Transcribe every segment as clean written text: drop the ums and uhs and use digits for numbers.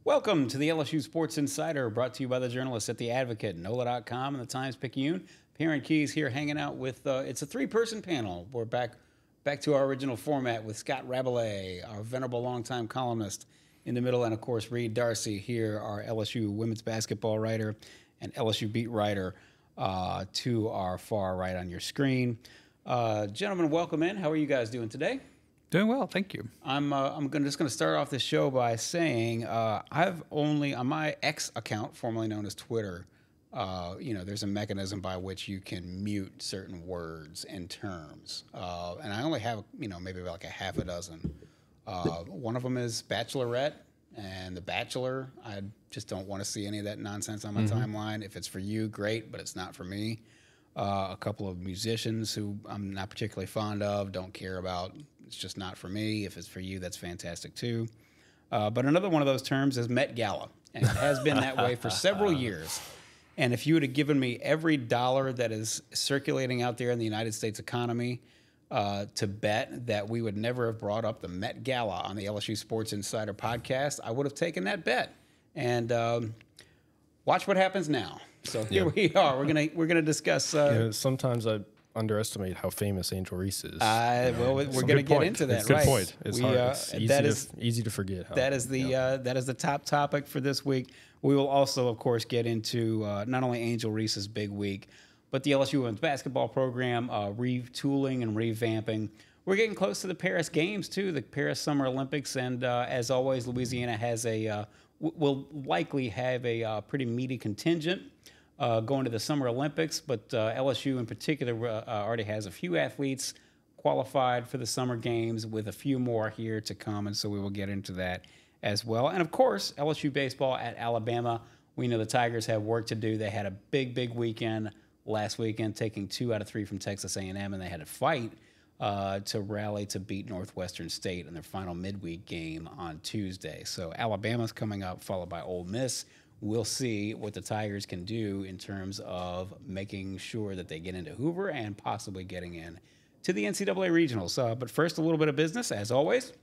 Welcome to the LSU Sports Insider, brought to you by the journalists at The Advocate, NOLA.com, and the Times-Picayune. Perryn Keys here hanging out with, it's a three-person panel. We're back to our original format with Scott Rabalais, our venerable longtime columnist in the middle, and, of course, Reed Darcey here, our LSU women's basketball writer and LSU beat writer to our far right on your screen. Gentlemen, welcome in. How are you guys doing today? Doing well, thank you. I'm just going to start off this show by saying I've only, on my X account, formerly known as Twitter, there's a mechanism by which you can mute certain words and terms. And I only have, maybe like a half a dozen. One of them is Bachelorette and The Bachelor. I just don't want to see any of that nonsense on my timeline. If it's for you, great, but it's not for me. A couple of musicians who I'm not particularly fond of, don't care about. It's just not for me. If it's for you, that's fantastic too. But another one of those terms is Met Gala, and it has been that way for several years. And if you would have given me every dollar that is circulating out there in the United States economy to bet that we would never have brought up the Met Gala on the LSU Sports Insider podcast, I would have taken that bet. And watch what happens now. So here we are. We're gonna discuss. Sometimes I underestimate how famous Angel Reese is. Well, we're going to get into that. It's a good point. It's hard. It's easy to forget. That is the top topic for this week. We will also, of course, get into not only Angel Reese's big week, but the LSU women's basketball program retooling and revamping. We're getting close to the Paris Games too, the Paris Summer Olympics, and as always, Louisiana has will likely have a pretty meaty contingent going to the Summer Olympics, but LSU in particular already has a few athletes qualified for the Summer Games, with a few more here to come, and so we will get into that as well. And of course, LSU baseball at Alabama. We know the Tigers have work to do. They had a big weekend last weekend, taking 2 out of 3 from Texas A&M, and they had to fight to rally to beat Northwestern State in their final midweek game on Tuesday. So Alabama's coming up, followed by Ole Miss. We'll see what the Tigers can do in terms of making sure that they get into Hoover and possibly getting in to the NCAA regionals. But first, a little bit of business, as always.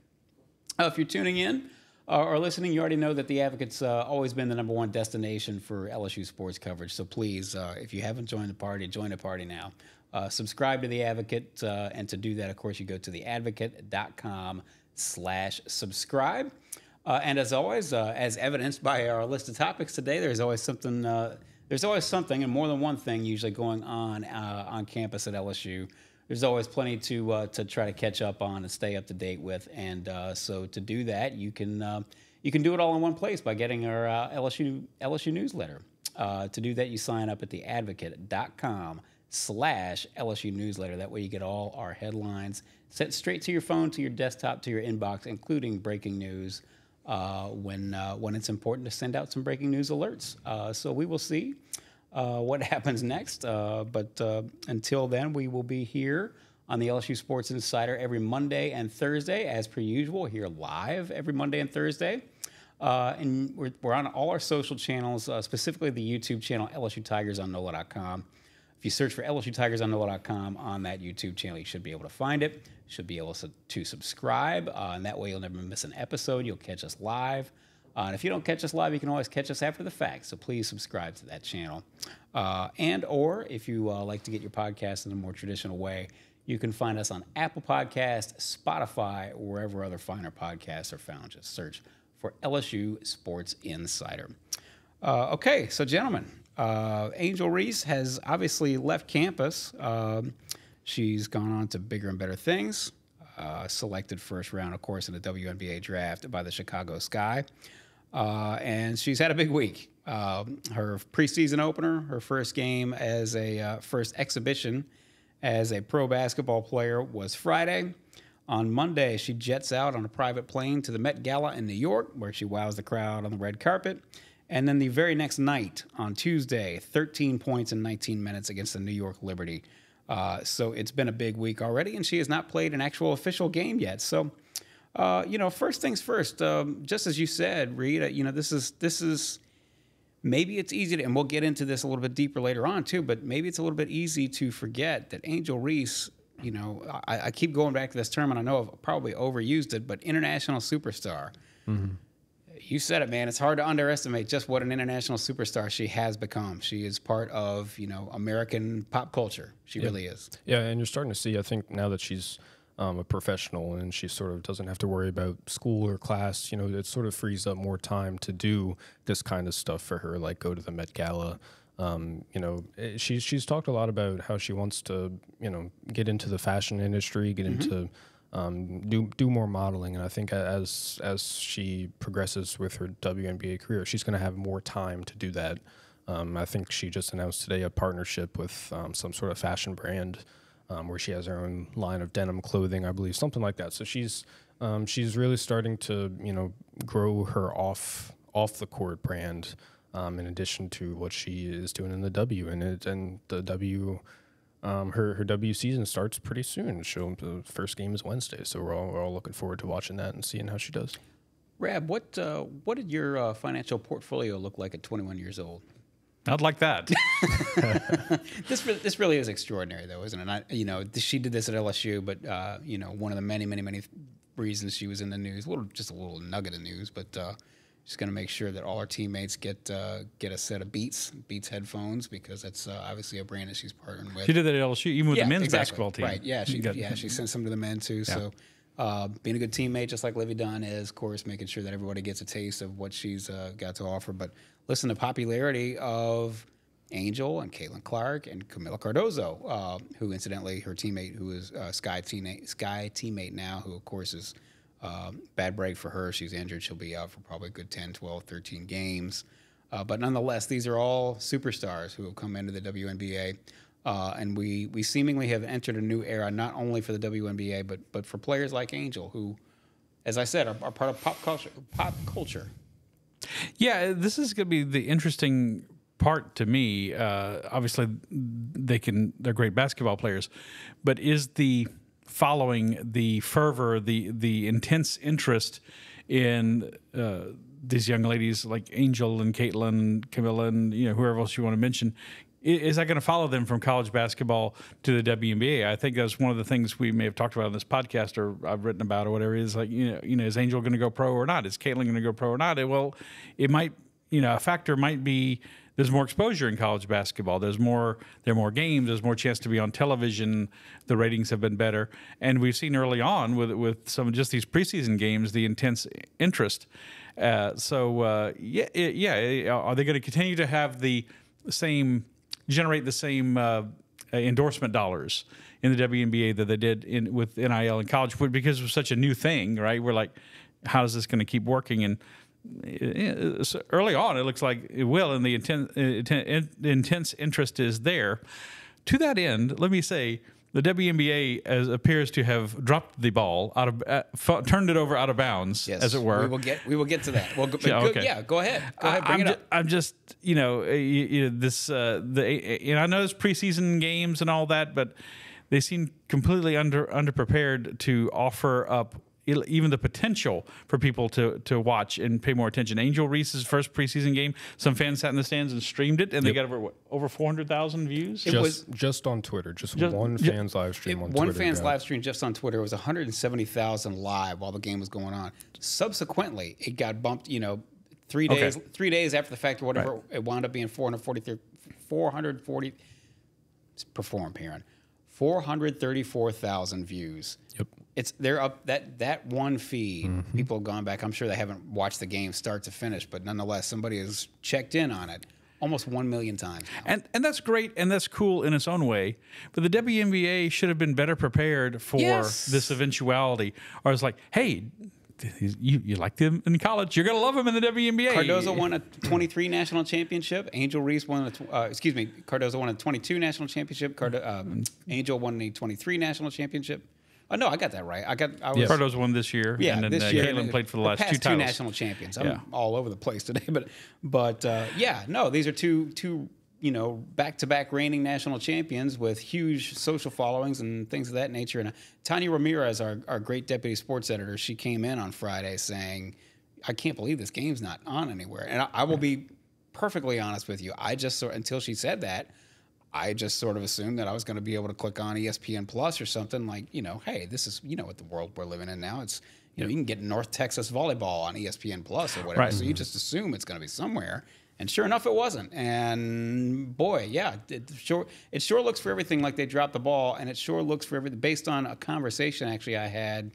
If you're tuning in or listening, you already know that The Advocate's always been the #1 destination for LSU sports coverage. So please, if you haven't joined the party, join the party now. Subscribe to The Advocate, and to do that, of course, you go to theadvocate.com/subscribe. And as always, as evidenced by our list of topics today, there's always something, and more than one thing usually going on campus at LSU. There's always plenty to try to catch up on and stay up to date with. And so to do that, you can do it all in one place by getting our LSU newsletter. To do that, you sign up at theadvocate.com/LSU newsletter. That way you get all our headlines sent straight to your phone, to your desktop, to your inbox, including breaking news. When it's important to send out some breaking news alerts. So we will see what happens next. But until then, we will be here on the LSU Sports Insider every Monday and Thursday, as per usual, here live every Monday and Thursday. And we're on all our social channels, specifically the YouTube channel, LSU Tigers on NOLA.com. If you search for LSU Tigers on NOLA.com on that YouTube channel, you should be able to find it. You should be able to subscribe, and that way you'll never miss an episode. You'll catch us live. And if you don't catch us live, you can always catch us after the fact, so please subscribe to that channel. Or if you like to get your podcast in a more traditional way, you can find us on Apple Podcasts, Spotify, or wherever other finer podcasts are found. Just search for LSU Sports Insider. Okay, so gentlemen, Angel Reese has obviously left campus. She's gone on to bigger and better things. Selected first round, of course, in the WNBA draft by the Chicago Sky. And she's had a big week. Her preseason opener, her first game as first exhibition as a pro basketball player was Friday. On Monday, she jets out on a private plane to the Met Gala in New York, where she wows the crowd on the red carpet. And then the very next night, on Tuesday, 13 points in 19 minutes against the New York Liberty. So it's been a big week already, and she has not played an actual official game yet. So, first things first, just as you said, Reed, this is maybe it's easy to, and we'll get into this a little bit deeper later on too, but maybe it's a little bit easy to forget that Angel Reese, I keep going back to this term, and I know I've probably overused it, but international superstar. Mm-hmm. You said it, man. It's hard to underestimate just what an international superstar she has become. She is part of, American pop culture. She really is. Yeah, and you're starting to see, I think, now that she's a professional and she sort of doesn't have to worry about school or class, it sort of frees up more time to do this kind of stuff for her, like go to the Met Gala. She's talked a lot about how she wants to, get into the fashion industry, get into do more modeling, and I think as she progresses with her WNBA career, she's going to have more time to do that. I think she just announced today a partnership with some sort of fashion brand where she has her own line of denim clothing, I believe, something like that. So she's really starting to grow her off the court brand in addition to what she is doing in the W, and the W. Her W season starts pretty soon. The first game is Wednesday, so we're all looking forward to watching that and seeing how she does. Rab, what did your financial portfolio look like at 21 years old? I'd like that. This really is extraordinary, though, isn't it? She did this at LSU, but one of the many reasons she was in the news, just a little nugget of news, but she's going to make sure that all her teammates get a set of Beats headphones, because that's obviously a brand that she's partnering with. She did that at LSU, even with the men's basketball team. Right? Yeah, she sent some to the men too. Yeah. So being a good teammate, just like Livy Dunn is, of course, making sure that everybody gets a taste of what she's got to offer. But listen, the popularity of Angel and Caitlin Clark and Camila Cardozo, who incidentally her teammate, who is Sky teammate now, who of course is. Bad break for her. She's injured. She'll be out for probably a good 10, 12, 13 games. But nonetheless, these are all superstars who have come into the WNBA. And we seemingly have entered a new era, not only for the WNBA, but for players like Angel, who, as I said, are part of pop culture. Yeah, this is going to be the interesting part to me. Obviously, they're great basketball players, but is the following, the fervor, the intense interest in these young ladies like Angel and Caitlin, Camila, and whoever else you want to mention, is that going to follow them from college basketball to the WNBA? I think that's one of the things we may have talked about on this podcast, or I've written about, or whatever. Is like is Angel going to go pro or not? Is Caitlin going to go pro or not? Well, it might. A factor might be. There's more exposure in college basketball. There are more games. There's more chance to be on television. The ratings have been better, and we've seen early on with some of just these preseason games the intense interest. Are they going to continue to have generate the same endorsement dollars in the WNBA that they did with NIL in college? Because it was such a new thing, right? We're like, how is this going to keep working? And early on, it looks like it will, and the intense interest is there. To that end, let me say the WNBA appears to have dropped the ball turned it over out of bounds, yes, as it were. We will get to that. Well, go ahead. Bring it up. I'm just, this. And I know it's preseason games and all that, but they seem completely underprepared to offer up even the potential for people to watch and pay more attention. Angel Reese's first preseason game, some fans sat in the stands and streamed it, and they got over 400,000 views. Just on Twitter, just one fan's live stream on Twitter. One fan's live stream just on Twitter was 170,000 live while the game was going on. Subsequently, it got bumped. 3 days, 3 days after the fact, or whatever, right. It wound up being 440. Perform, Perryn. 434,000 views. Yep. They're up that one feed. Mm-hmm. People have gone back. I'm sure they haven't watched the game start to finish, but nonetheless, somebody has checked in on it almost 1 million times now. And that's great and that's cool in its own way. But the WNBA should have been better prepared for this eventuality. Or it's like, hey, you like them in college, you're going to love them in the WNBA. Cardozo won a 23 national championship. Angel Reese won Cardozo won a 22 national championship. Angel won a 23 national championship. Oh, no, I got that right. Cardozo won this year. Yeah, and then this year. Caitlin played for the last two titles. Two national champions. I'm all over the place today. But these are two back-to-back reigning national champions with huge social followings and things of that nature. And Tanya Ramirez, our great deputy sports editor, she came in on Friday saying, I can't believe this game's not on anywhere. And I will be perfectly honest with you. Until she said that, I just sort of assumed that I was going to be able to click on ESPN Plus or something like, hey, this is, what the world we're living in now. It's you know, you can get North Texas volleyball on ESPN Plus or whatever. Right. So you just assume it's going to be somewhere. And sure enough, it wasn't. And boy, yeah, it sure looks for everything like they dropped the ball, and it sure looks for everything based on a conversation actually I had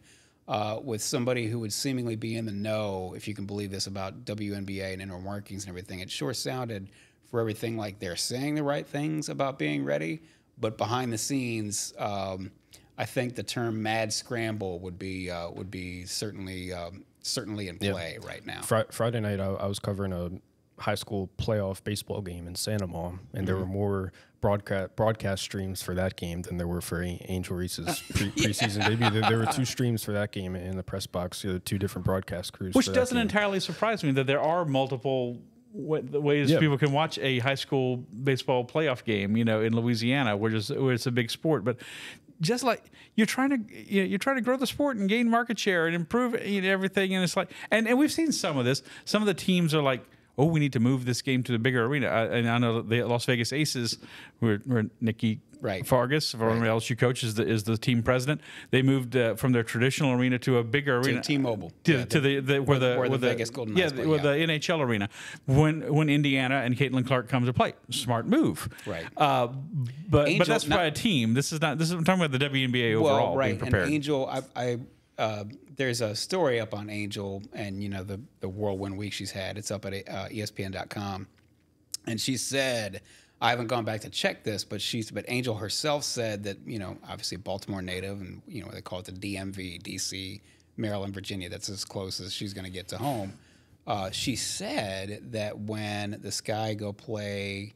with somebody who would seemingly be in the know, if you can believe this, about WNBA and inner workings and everything. It sure sounded for everything like they're saying the right things about being ready, but behind the scenes, I think the term "mad scramble" would be certainly in play right now. Friday night, I was covering a high school playoff baseball game in Santa Monica, and there were more broadcast streams for that game than there were for Angel Reese's preseason debut. There were 2 streams for that game in the press box, 2 different broadcast crews. Which doesn't entirely surprise me that there are multiple ways people can watch a high school baseball playoff game, you know, in Louisiana, where it's a big sport. But just like you're trying to grow the sport and gain market share and improve everything, and it's like, and we've seen some of this. Some of the teams are like, oh, we need to move this game to the bigger arena. And I know the Las Vegas Aces, where Nikki Fargas, former LSU coach, is the team president. They moved from their traditional arena to a bigger arena, to T-Mobile, where the Vegas Golden Knights play, the NHL arena. When Indiana and Caitlin Clark come to play, smart move, right? But that's by a team. This is I'm talking about the WNBA overall. Well, right. Being prepared. And Angel, there's a story up on Angel and, you know, the whirlwind week she's had. It's up at ESPN.com. And she said, I haven't gone back to check this, but Angel herself said that, you know, obviously Baltimore native, and, you know, they call it the DMV, DC, Maryland, Virginia. That's as close as she's going to get to home. She said that when the Sky go play,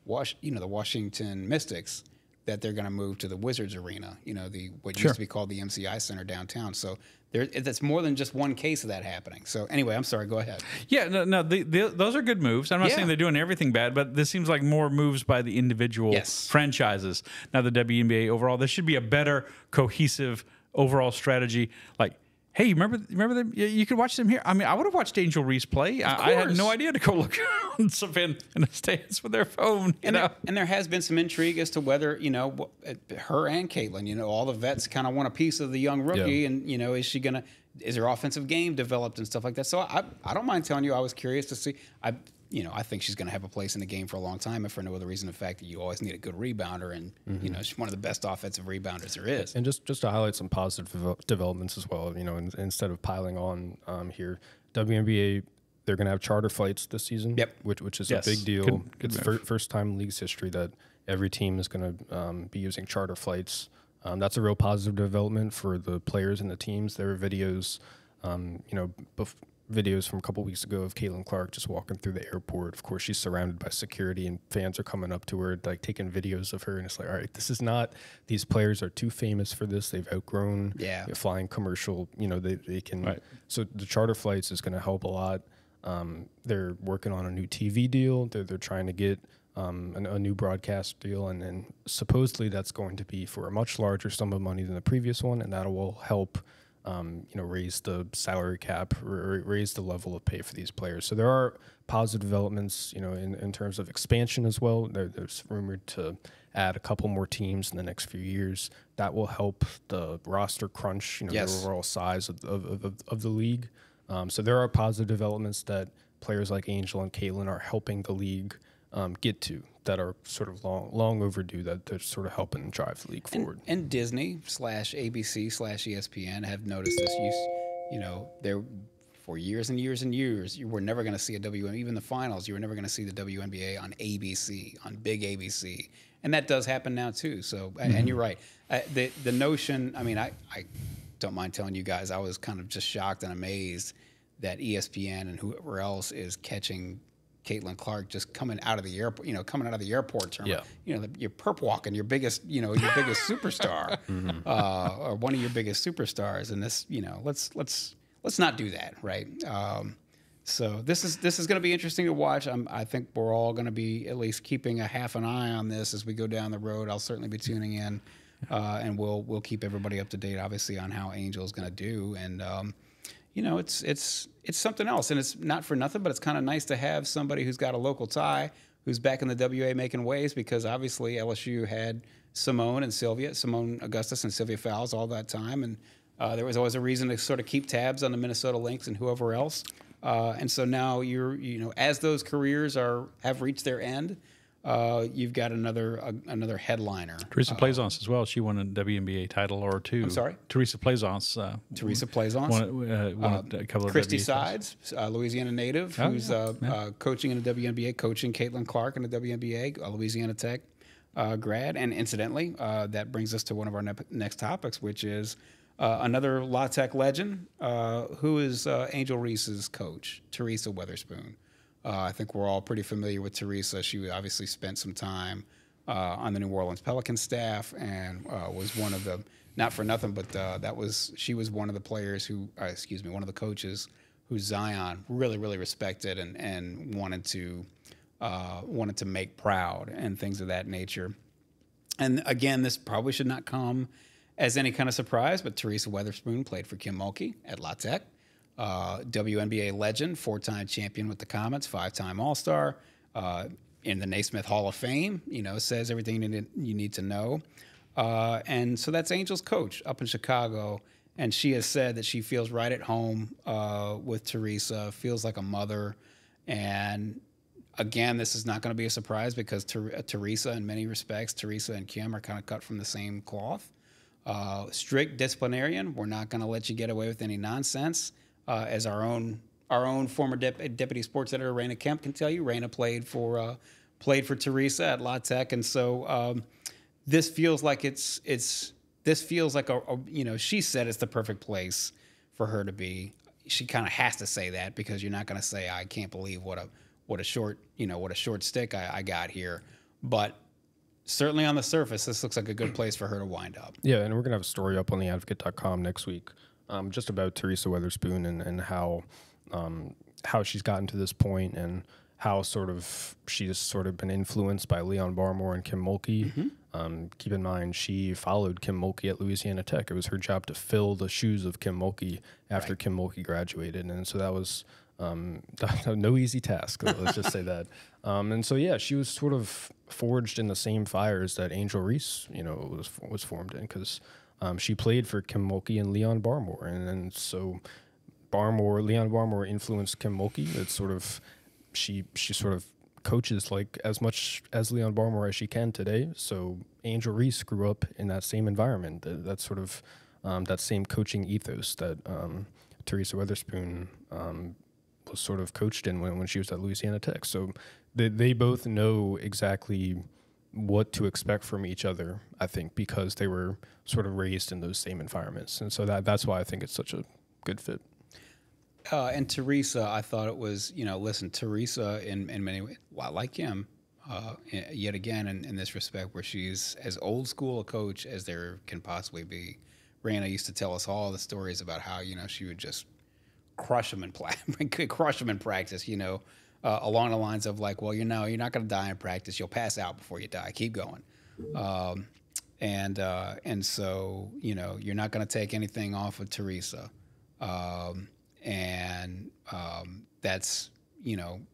the Washington Mystics, that they're going to move to the Wizards Arena, you know, what used to be called the MCI Center downtown. So that's more than just one case of that happening. So anyway, I'm sorry, go ahead. Yeah, no, those are good moves. I'm not saying they're doing everything bad, but this seems like more moves by the individual franchises. Now the WNBA overall, there should be a better cohesive overall strategy. Like, hey, remember them? You could watch them here. I mean, I would have watched Angel Reese play. I had no idea to go look in the stands with their phone. And there has been some intrigue as to whether, you know, her and Caitlin, you know, all the vets kind of want a piece of the young rookie, and, you know, is her offensive game developed and stuff like that. So I don't mind telling you, I was curious to see. I think she's going to have a place in the game for a long time, if for no other reason than the fact that you always need a good rebounder, and you know, she's one of the best offensive rebounders there is. And just to highlight some positive developments as well, you know, instead of piling on here, WNBA, they're going to have charter flights this season, which is a big deal. It's first time in league's history that every team is going to be using charter flights. That's a real positive development for the players and the teams. There are videos, videos from a couple weeks ago of Caitlin Clark just walking through the airport. Of course, she's surrounded by security, and fans are coming up to her, like taking videos of her. And it's like, all right, this is not, these players are too famous for this. They've outgrown flying commercial. You know, they can. Right. So the charter flights is going to help a lot. They're working on a new TV deal. They're trying to get a new broadcast deal, and then supposedly that's going to be for a much larger sum of money than the previous one, and that will help raise the salary cap, or raise the level of pay for these players. So there are positive developments, in terms of expansion as well. There's rumored to add a couple more teams in the next few years. That will help the roster crunch, the overall size of the league. So there are positive developments that players like Angel and Caitlin are helping the league get to, that are sort of long overdue, that they're sort of helping drive the league forward. And Disney / ABC / ESPN have noticed this. They're for years and years and years, you were never going to see a WNBA, even the finals, you were never going to see the WNBA on ABC, on big ABC. And that does happen now too. So, and you're right. The notion, I don't mind telling you guys, I was kind of just shocked and amazed that ESPN and whoever else is catching Caitlin Clark just coming out of the airport, terminal. You're perp walking your biggest superstar, or one of your biggest superstars. And this, let's not do that, right? So this is going to be interesting to watch. I think we're all going to be at least keeping a half an eye on this as we go down the road. I'll certainly be tuning in, and we'll keep everybody up to date, obviously, on how Angel's going to do. And it's something else, and it's not for nothing, but it's kind of nice to have somebody who's got a local tie, who's back in the WA making waves, because obviously LSU had Simone Augustus and Sylvia Fowles all that time, and There was always a reason to sort of keep tabs on the Minnesota Lynx and whoever else. And so now as those careers have reached their end, you've got another headliner. Teresa Plaisance as well. She won a WNBA title or two. I'm sorry? Teresa Plaisance. Teresa Plaisance. Won a couple of Christy WNBA Sides, Louisiana native, who's coaching in the WNBA, coaching Caitlin Clark in the WNBA, Louisiana Tech grad. And incidentally, that brings us to one of our next topics, which is another La Tech legend, who is Angel Reese's coach, Teresa Weatherspoon. I think we're all pretty familiar with Teresa. She obviously spent some time on the New Orleans Pelicans staff and was one of the, not for nothing, but she was one of the players who, one of the coaches who Zion really, really respected and wanted to make proud and things of that nature. And again, this probably should not come as any kind of surprise, but Teresa Weatherspoon played for Kim Mulkey at La Tech. WNBA legend, 4-time champion with the Comets, 5-time All-Star, in the Naismith Hall of Fame, says everything you need to know. And so that's Angel's coach up in Chicago. And she has said that she feels right at home with Teresa, feels like a mother. And again, this is not going to be a surprise because Teresa, in many respects, Teresa and Kim are kind of cut from the same cloth. Strict disciplinarian. We're not going to let you get away with any nonsense. As our own former deputy sports editor Raina Kemp can tell you, Raina played for Teresa at La Tech, and so this feels like this feels like she said it's the perfect place for her to be. She kind of has to say that because you're not going to say I can't believe what a short stick I got here, but certainly on the surface this looks like a good place for her to wind up. Yeah, and we're gonna have a story up on theadvocate.com next week. Just about Teresa Weatherspoon and how she's gotten to this point and how she's sort of been influenced by Leon Barmore and Kim Mulkey. Mm-hmm. Keep in mind, she followed Kim Mulkey at Louisiana Tech. It was her job to fill the shoes of Kim Mulkey after Kim Mulkey graduated, and so that was no easy task. Let's just say that. And so yeah, she was sort of forged in the same fires that Angel Reese, was formed in because. She played for Kim Mulkey and Leon Barmore, and so Leon Barmore influenced Kim Mulkey. It's sort of she sort of coaches like as much as Leon Barmore as she can today. So Angel Reese grew up in that same environment, that sort of that same coaching ethos that Teresa Weatherspoon was sort of coached in when she was at Louisiana Tech. So they both know exactly what to expect from each other, I think, because they were sort of raised in those same environments. And so that's why I think it's such a good fit. And Teresa, I thought it was, Teresa in many ways, like Kim, yet again in this respect where she's as old school a coach as there can possibly be. Raina used to tell us all the stories about how, she would just crush them in practice, along the lines of like, well, you're not going to die in practice. You'll pass out before you die. Keep going. And so, you're not going to take anything off of Teresa. That's,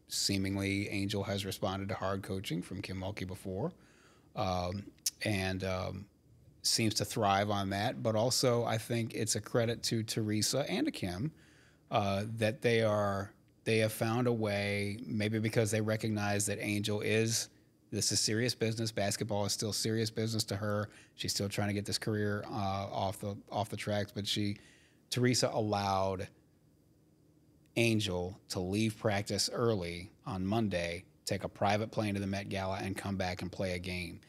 seemingly Angel has responded to hard coaching from Kim Mulkey before, and seems to thrive on that. But also I think it's a credit to Teresa and to Kim that they have found a way, maybe because they recognize that this is serious business. Basketball is still serious business to her. She's still trying to get this career off the tracks. But Teresa allowed Angel to leave practice early on Monday, take a private plane to the Met Gala, and come back and play a game.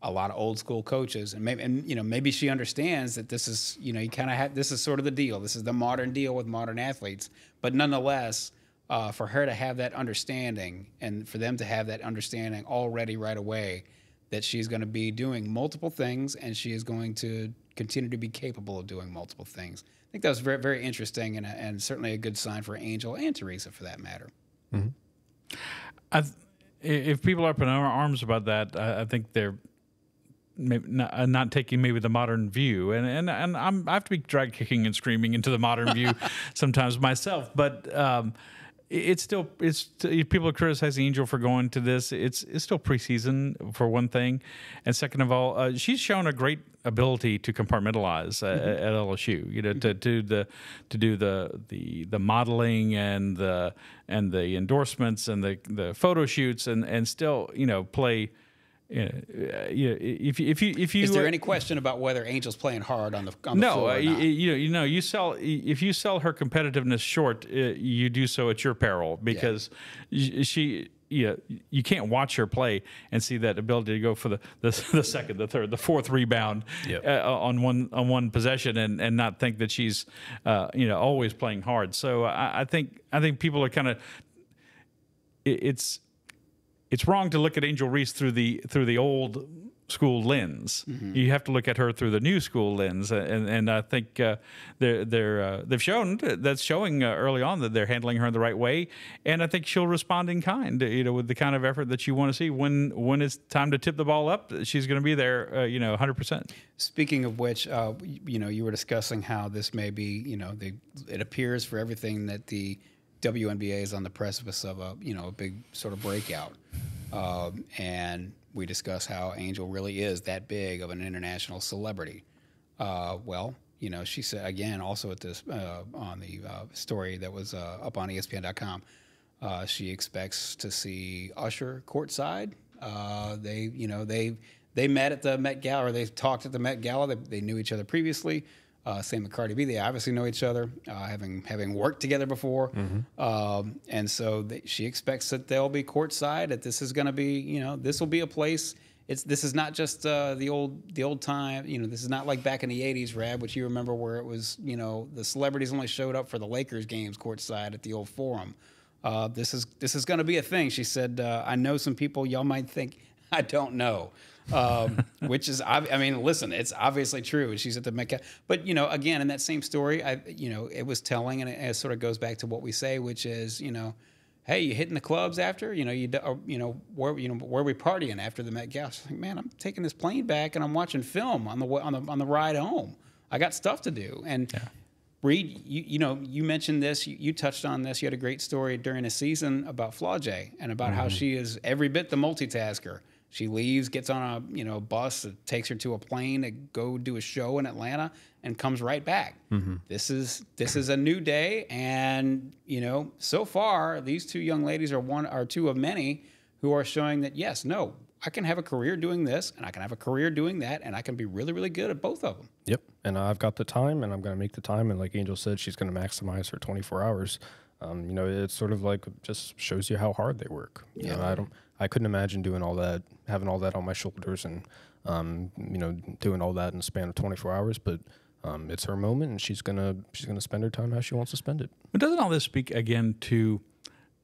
A lot of old school coaches, and maybe she understands that this is this is sort of the deal. This is the modern deal with modern athletes. But nonetheless, for her to have that understanding, and for them to have that understanding already right away, that she's going to be doing multiple things, and she is going to continue to be capable of doing multiple things. I think that was very, very interesting, and certainly a good sign for Angel and Teresa, for that matter. Mm-hmm. If people are up in arms about that, I think they're maybe not taking maybe the modern view, and I have to be drag kicking and screaming into the modern view sometimes myself, but. people are criticizing Angel for going to this. It's still preseason for one thing, and second of all, she's shown a great ability to compartmentalize at LSU. You know, to do the modeling and the endorsements and the photo shoots and still play. If you is there any question about whether Angel's playing hard on the floor? No, or not? you sell if you sell her competitiveness short, you do so at your peril because she. You can't watch her play and see that ability to go for the second, the third, the fourth rebound on one possession and not think that she's always playing hard. So I think people are kind of it's wrong to look at Angel Reese through the old school lens. Mm-hmm. You have to look at her through the new school lens, and I think they've shown that's showing early on that they're handling her in the right way, and I think she'll respond in kind, with the kind of effort that you want to see when it's time to tip the ball up. She's going to be there, 100%. Speaking of which, you were discussing how this may be, it appears for everything that the WNBA is on the precipice of a big sort of breakout, and we discuss how Angel really is that big of an international celebrity. She said again, also at this on the story that was up on ESPN.com, she expects to see Usher courtside. They met at the Met Gala, or they talked at the Met Gala. They knew each other previously. Same with Cardi B. They obviously know each other, having worked together before. Mm-hmm. And so she expects that they'll be courtside, that this is going to be, this will be a place. This is not just the old time. This is not like back in the 80s, Rab, which you remember, where it was, the celebrities only showed up for the Lakers games courtside at the old Forum. This is going to be a thing. She said, I know some people y'all might think I don't know. Which is, listen, it's obviously true. She's at the Met Gala. But, again, in that same story, it was telling, and it sort of goes back to what we say, which is, hey, you hitting the clubs after, where we partying after the Met Gala? She's like, man, I'm taking this plane back and I'm watching film on the ride home. I got stuff to do. And Reed, you mentioned this, you touched on this. You had a great story during the season about Flau'jae and about how she is every bit the multitasker. She leaves, gets on a bus that takes her to a plane to go do a show in Atlanta, and comes right back. Mm-hmm. This is a new day, and so far these two young ladies are two of many who are showing that I can have a career doing this, and I can have a career doing that, and I can be really, really good at both of them. Yep, and I've got the time, and I'm going to make the time, and like Angel said, she's going to maximize her 24 hours. It's sort of like just shows you how hard they work. I couldn't imagine doing all that, having all that on my shoulders, and doing all that in the span of 24 hours. But it's her moment, and she's gonna spend her time how she wants to spend it. But doesn't all this speak again to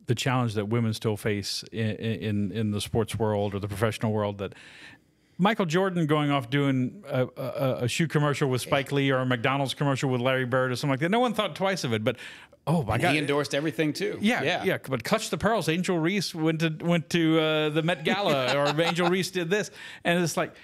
the challenge that women still face in the sports world or the professional world? That Michael Jordan going off doing a shoe commercial with Spike Lee or a McDonald's commercial with Larry Bird or something like that, no one thought twice of it. But oh my God, he endorsed everything too. Yeah. But Clutch the Pearls, Angel Reese went to the Met Gala, or Angel Reese did this, and it's like,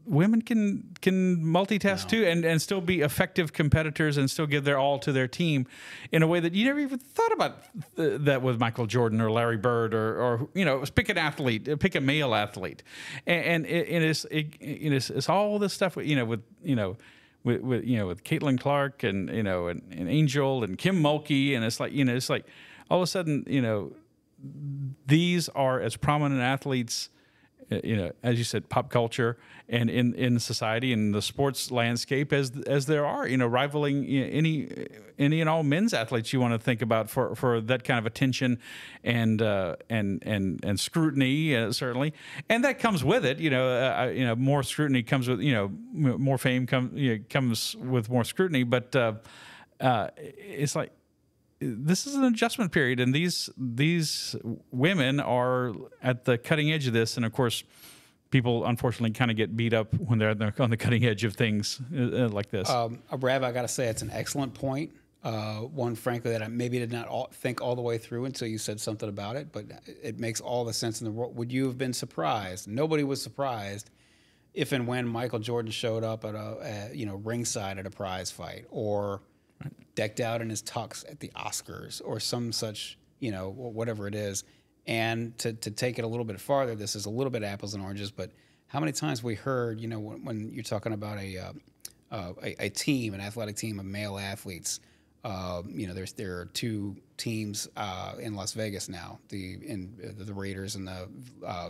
women can multitask too, and still be effective competitors and still give their all to their team in a way that you never even thought about that with Michael Jordan or Larry Bird or pick an athlete, pick a male athlete, and it's all this stuff with Caitlin Clark and Angel and Kim Mulkey, and it's like all of a sudden these are as prominent athletes, as you said, pop culture and in society and the sports landscape as there are, rivaling any and all men's athletes you want to think about for that kind of attention and scrutiny, certainly, and that comes with it. More scrutiny comes with more fame comes with more scrutiny, but it's like, this is an adjustment period, and these women are at the cutting edge of this. And of course, people unfortunately kind of get beat up when they're on the cutting edge of things like this. Rab, I got to say, it's an excellent point. One, frankly, that I maybe did not think all the way through until you said something about it, but it makes all the sense in the world. Would you have been surprised? Nobody was surprised if and when Michael Jordan showed up at ringside at a prize fight, or decked out in his tux at the Oscars or some such, whatever it is. And to take it a little bit farther, this is a little bit apples and oranges, but how many times we heard, when you're talking about a team, an athletic team of male athletes, there are two teams in Las Vegas now, the Raiders and the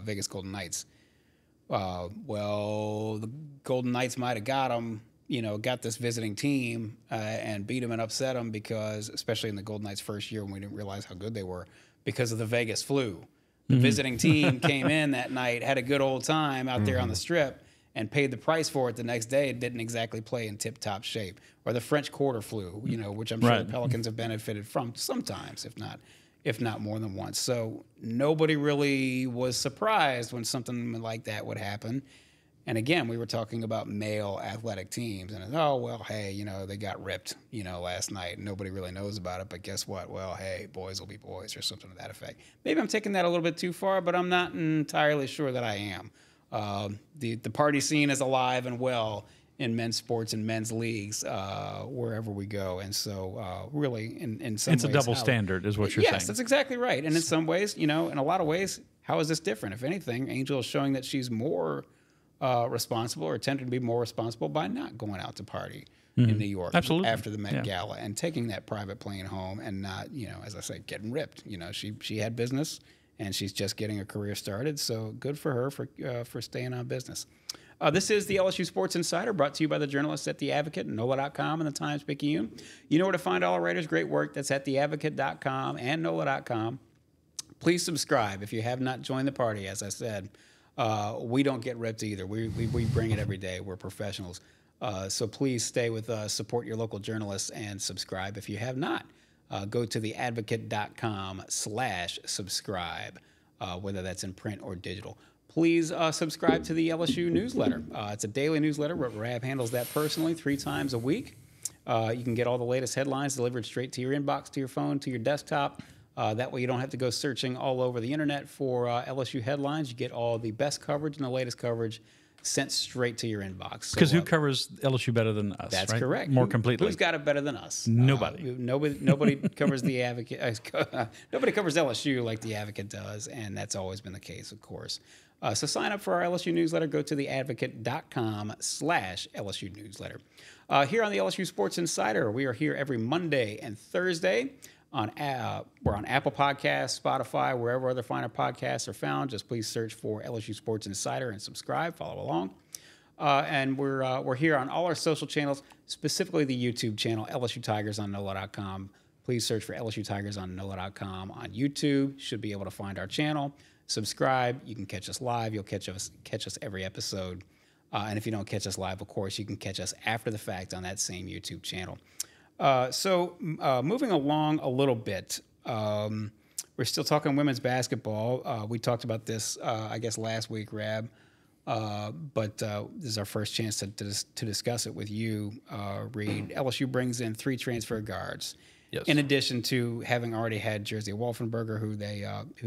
Vegas Golden Knights. Well, the Golden Knights might have got this visiting team and beat them and upset them because, especially in the Golden Knights' first year when we didn't realize how good they were, because of the Vegas flu. The visiting team came in that night, had a good old time out there on the Strip, and paid the price for it the next day. It didn't exactly play in tip-top shape. Or the French Quarter flu, which I'm sure the Pelicans have benefited from sometimes, if not more than once. So nobody really was surprised when something like that would happen. And again, we were talking about male athletic teams, and hey, they got ripped, last night. Nobody really knows about it, but guess what? Well, hey, boys will be boys, or something to that effect. Maybe I'm taking that a little bit too far, but I'm not entirely sure that I am. The party scene is alive and well in men's sports and men's leagues wherever we go, and so really, in some ways, it's a double standard, is what you're saying. Yes, that's exactly right. And in some ways, in a lot of ways, how is this different? If anything, Angel is showing that she's more responsible, or attempting to be more responsible, by not going out to party in New York after the Met Gala and taking that private plane home and not, as I say, getting ripped. She had business and she's just getting her career started. So good for her for staying on business. This is the LSU Sports Insider, brought to you by the journalists at The Advocate, NOLA.com, and the Times-Picayune. You know where to find all our writers' great work. That's at theadvocate.com and NOLA.com. Please subscribe if you have not joined the party. As I said, we don't get ripped either. We bring it every day. We're professionals. So please stay with us, support your local journalists, and subscribe if you have not. Go to theadvocate.com/subscribe, whether that's in print or digital. Please subscribe to the LSU newsletter. It's a daily newsletter. Rab handles that personally 3 times a week. You can get all the latest headlines delivered straight to your inbox, to your phone, to your desktop. That way you don't have to go searching all over the internet for LSU headlines. You get all the best coverage and the latest coverage sent straight to your inbox. Because who covers LSU better than us? That's right? correct. More completely. Who's got it better than us? Nobody. Nobody covers the Advocate. Nobody covers LSU like the Advocate does, and that's always been the case, of course. So sign up for our LSU newsletter. Go to theadvocate.com/LSU newsletter. Here on the LSU Sports Insider, we are here every Monday and Thursday. We're on Apple Podcasts, Spotify, wherever other finer podcasts are found. Just please search for LSU Sports Insider and subscribe. Follow along. And we're here on all our social channels, specifically the YouTube channel, LSU Tigers on NOLA.com. Please search for LSU Tigers on NOLA.com on YouTube. Should be able to find our channel. Subscribe. You can catch us live. You'll catch us every episode. And if you don't catch us live, of course, you can catch us after the fact on that same YouTube channel. Moving along a little bit, we're still talking women's basketball. We talked about this, I guess, last week, Rab, but this is our first chance to discuss it with you, Reed. LSU brings in 3 transfer guards, in addition to having already had Jersey Wolfenberger, who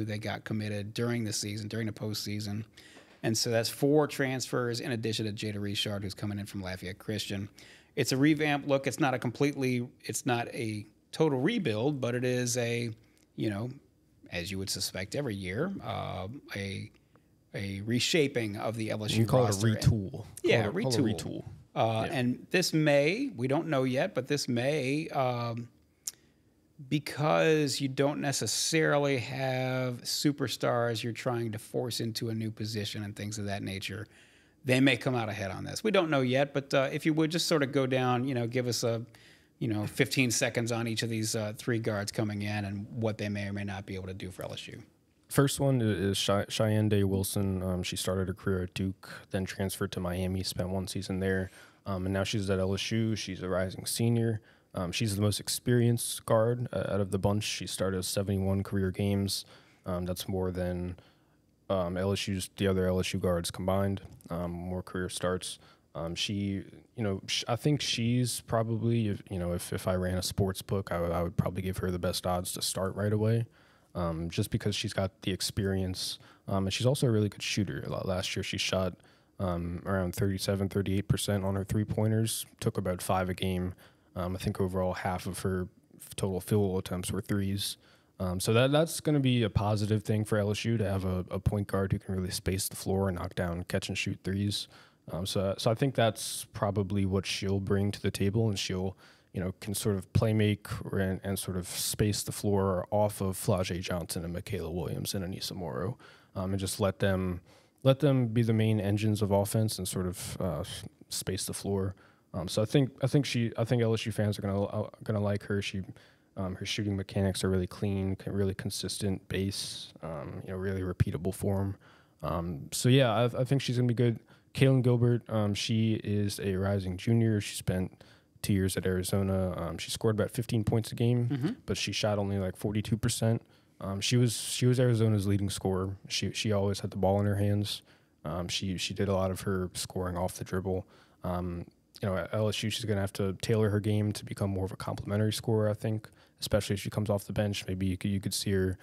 they got committed during the season, during the postseason. And so that's 4 transfers in addition to Jada Richard, who's coming in from Lafayette Christian. It's a revamped look. It's not a total rebuild, but it is a, as you would suspect every year, a reshaping of the LSU roster. You call it a retool. Retool. And this may, we don't know yet, but this may, because you don't necessarily have superstars you're trying to force into a new position and things of that nature, they may come out ahead on this. We don't know yet, but if you would just sort of go down, give us 15 seconds on each of these 3 guards coming in and what they may or may not be able to do for LSU. First one is Cheyenne Day Wilson. She started her career at Duke, then transferred to Miami, spent 1 season there, and now she's at LSU. She's a rising senior. She's the most experienced guard out of the bunch. She started 71 career games. That's more than the other LSU guards combined. More career starts. I think she's probably, if I ran a sports book, I would probably give her the best odds to start right away, just because she's got the experience. And she's also a really good shooter. Last year she shot around 37, 38% on her 3-pointers, took about 5 a game. I think overall half of her total field goal attempts were threes. So that's going to be a positive thing for LSU to have a point guard who can really space the floor and knock down catch and shoot threes. So I think that's probably what she'll bring to the table, and she'll, can sort of play make and sort of space the floor off of Flau'jae Johnson and Michaela Williams and Anissa Morrow, and just let them be the main engines of offense and sort of space the floor. So I think LSU fans are gonna like her. Her shooting mechanics are really clean, really consistent base, really repeatable form. So yeah, I think she's gonna be good. Kaylin Gilbert, she is a rising junior. She spent 2 years at Arizona. She scored about 15 points a game, but she shot only like 42%. She was Arizona's leading scorer. She always had the ball in her hands. She did a lot of her scoring off the dribble. At LSU, she's going to have to tailor her game to become more of a complementary scorer, I think, especially if she comes off the bench. Maybe you could see her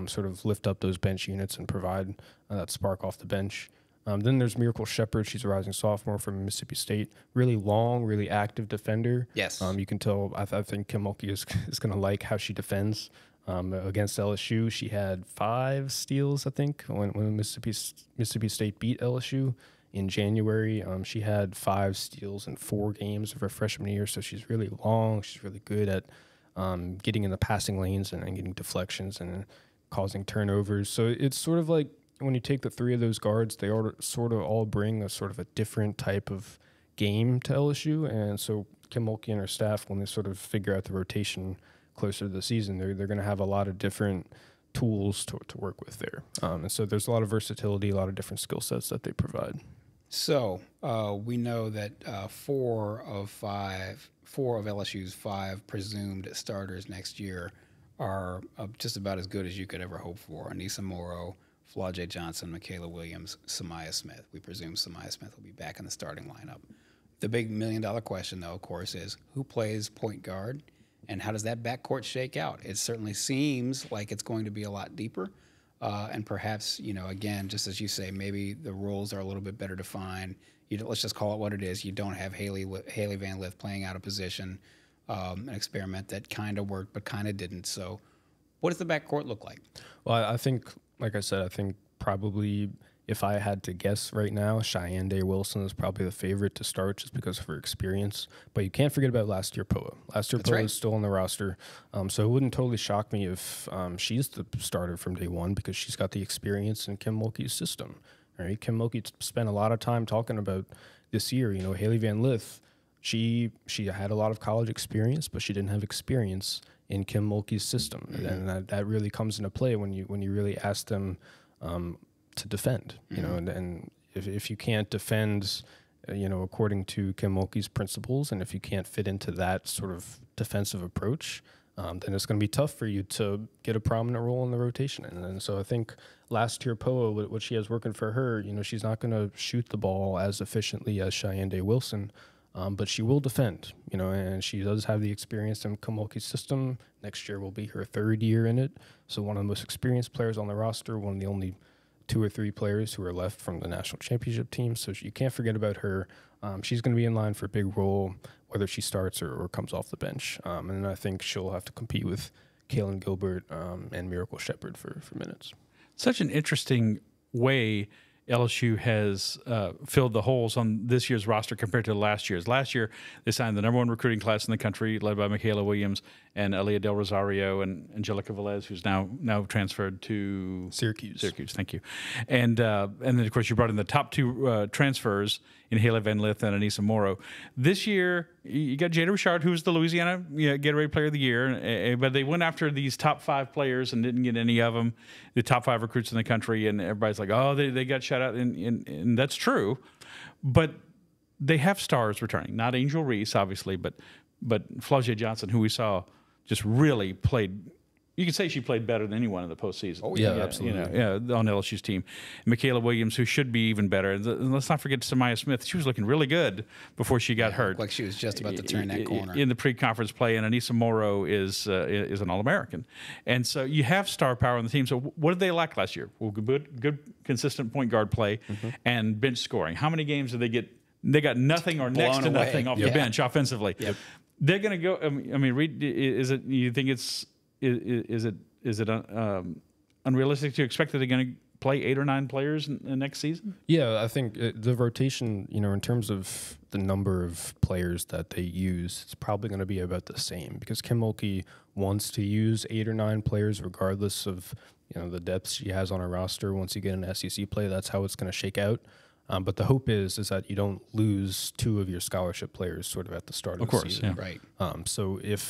sort of lift up those bench units and provide that spark off the bench. Then there's Miracle Shepard. She's a rising sophomore from Mississippi State. Really long, really active defender. Yes. You can tell, I think Kim Mulkey is going to like how she defends. Against LSU, she had 5 steals, I think, when Mississippi State beat LSU in January. She had 5 steals in 4 games of her freshman year, so she's really long. She's really good at getting in the passing lanes and getting deflections and causing turnovers. So it's sort of like when you take the 3 of those guards, they sort of all bring a sort of a different type of game to LSU. And so Kim Mulkey and her staff, when they sort of figure out the rotation closer to the season, they're going to have a lot of different tools to work with there. And so there's a lot of versatility, a lot of different skill sets that they provide. So we know that 4 of LSU's 5 presumed starters next year are just about as good as you could ever hope for. Anissa Morrow, Flau'jae Johnson, Michaela Williams, Samaya Smith. We presume Samaya Smith will be back in the starting lineup. The big $1 million question, though, of course, is who plays point guard and how does that backcourt shake out? It certainly seems like it's going to be a lot deeper. And perhaps, again, just as you say, maybe the roles are a little bit better defined. Let's just call it what it is. You don't have Haley Van Lith playing out of position, an experiment that kind of worked but kind of didn't. So what does the backcourt look like? Well, I think, like I said, probably if I had to guess right now, Cheyenne Day-Wilson is probably the favorite to start just because of her experience. But you can't forget about last year Poa. Last year Poa is still on the roster. So it wouldn't totally shock me if she's the starter from day one because she's got the experience in Kim Mulkey's system. All right, Kim Mulkey spent a lot of time talking about this year. Haley Van Lith, she had a lot of college experience, but she didn't have experience in Kim Mulkey's system. Mm-hmm. And that really comes into play when you really ask them to defend, and if you can't defend, according to Kim Mulkey's principles, and if you can't fit into that sort of defensive approach, then it's going to be tough for you to get a prominent role in the rotation. And so I think last year Poa, what she has working for her, she's not going to shoot the ball as efficiently as Cheyenne Day-Wilson, but she will defend, and she does have the experience in Kim Mulkey's system. Next year will be her 3rd year in it, so one of the most experienced players on the roster, one of the only 2 or 3 players who are left from the national championship team. So you can't forget about her. She's going to be in line for a big role, whether she starts or comes off the bench. And I think she'll have to compete with Kaylin Gilbert and Miracle Shepard for minutes. Such an interesting way LSU has filled the holes on this year's roster compared to last year's. Last year, they signed the #1 recruiting class in the country, led by Michaela Williams and Aaliyah Del Rosario and Angelica Velez, who's now transferred to Syracuse. Thank you. And then, of course, you brought in the top 2 transfers in Haley Van Lith and Anissa Morrow. This year, you got Jada Richard, who's the Louisiana Gatorade Player of the Year, but they went after these top 5 players and didn't get any of them, the top 5 recruits in the country, and everybody's like, oh, they got shut out, and that's true. But they have stars returning, not Angel Reese, obviously, but Flau'jae Johnson, who we saw just really played. You could say she played better than anyone in the postseason. Oh, yeah, absolutely. On LSU's team. Michaela Williams, who should be even better. And let's not forget Samaya Smith. She was looking really good before she got hurt. Like she was just about to turn that corner. In the pre-conference play, and Anissa Morrow is an All-American. And so you have star power on the team. So what did they lack last year? Well, good consistent point guard play and bench scoring. How many games did they get? They got nothing or next to nothing off the bench offensively. Yep. They're going to go. I mean, Reed, is it? You think is it unrealistic to expect that they're going to play 8 or 9 players in next season? Yeah, I think the rotation, in terms of the number of players that they use, it's probably going to be about the same because Kim Mulkey wants to use 8 or 9 players regardless of the depth she has on her roster. Once you get an SEC play, that's how it's going to shake out. But the hope is that you don't lose 2 of your scholarship players sort of at the start of the season. Yeah. Right.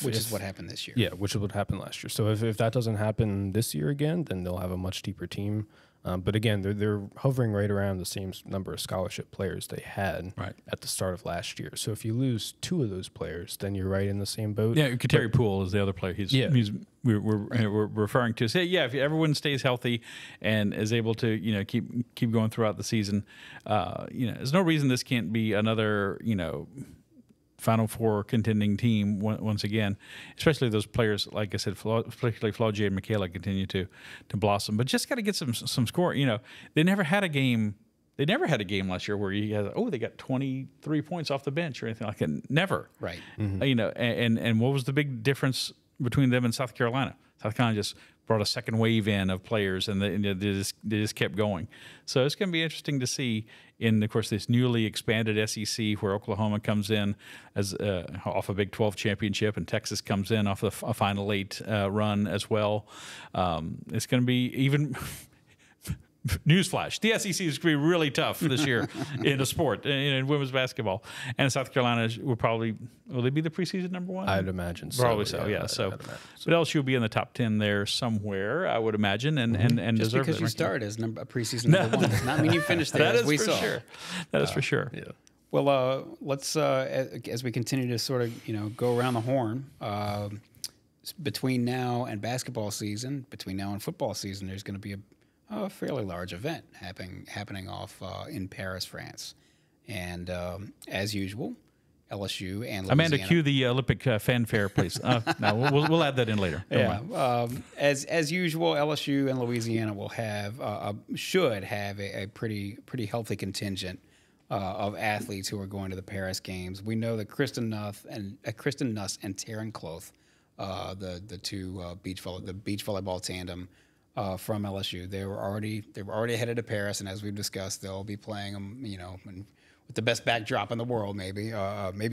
Which is what happened this year. Yeah, which is what happened last year. So if that doesn't happen this year again, then they'll have a much deeper team. But again, they're hovering right around the same number of scholarship players they had at the start of last year. So if you lose 2 of those players, then you're right in the same boat. Yeah, Kateri Poole is the other player. We're referring to. Say, if everyone stays healthy and is able to keep going throughout the season, there's no reason this can't be another Final Four contending team once again, especially those players, like I said, particularly Flaugier and Michaela continue to blossom. But just got to get some score. They never had a game. They never had a game last year where you had, they got 23 points off the bench or anything like that. Never. Right. Mm-hmm. And what was the big difference between them and South Carolina? South Carolina just brought a second wave in of players, and they just kept going. So it's going to be interesting to see in, of course, this newly expanded SEC where Oklahoma comes in as off a Big 12 championship, and Texas comes in off a Final 8 run as well. It's going to be even. Newsflash: the SEC is going to be really tough this year in a sport, in women's basketball. And South Carolina will they be the preseason number 1? I'd imagine so. Probably so, yeah. But LSU will be in the top 10 there somewhere, I would imagine, and just deserve because you start as a preseason number 1 does not mean you finish there. That is for sure. That is for sure. Yeah. Well, let's as we continue to sort of go around the horn. Between now and basketball season, between now and football season, there's going to be a fairly large event happening off in Paris, France. And as usual, LSU and Louisiana. Amanda, cue the Olympic fanfare, please. No, we'll add that in later. Yeah. As usual, LSU and Louisiana will should have a pretty healthy contingent of athletes who are going to the Paris Games. We know that Kristen Nuss and Perryn Keys, the two beach volleyball tandem. From LSU, they were already headed to Paris, and as we've discussed, they'll be playing them, with the best backdrop in the world, maybe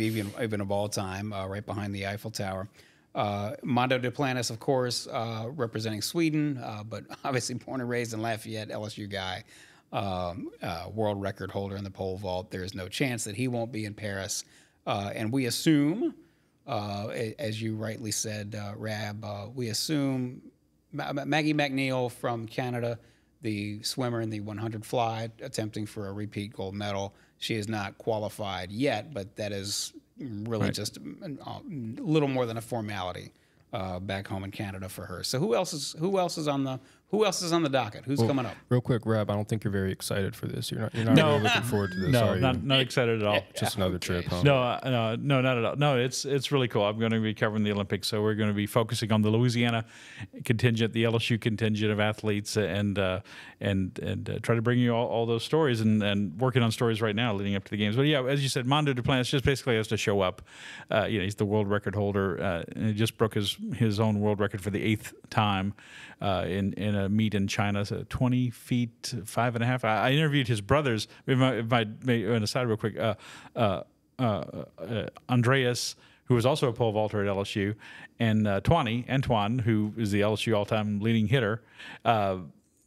even of all time, right behind the Eiffel Tower. Mondo Duplantis, of course, representing Sweden, but obviously born and raised in Lafayette, LSU guy, world record holder in the pole vault. There is no chance that he won't be in Paris, and we assume, as you rightly said, Rab, we assume. Maggie McNeil from Canada, the swimmer in the 100 fly, attempting for a repeat gold medal. She is not qualified yet, but that is really just a little more than a formality back home in Canada for her. So who else is on the docket? Who's coming up? Real quick, Rab, I don't think you're very excited for this. You're not really looking forward to this. No, are you? not excited at all. Just another trip, huh? No, not at all. No, it's really cool. I'm going to be covering the Olympics, so we're going to be focusing on the Louisiana contingent, the LSU contingent of athletes, and try to bring you all those stories and working on stories right now leading up to the games. But yeah, as you said, Mondo Duplantis just basically has to show up. He's the world record holder, and he just broke his own world record for the 8th time in a meet in China, so 20 feet 5.5. I interviewed his brothers. If I may aside real quick, Andreas, who was also a pole vaulter at LSU, and Antoine, who is the LSU all-time leading hitter.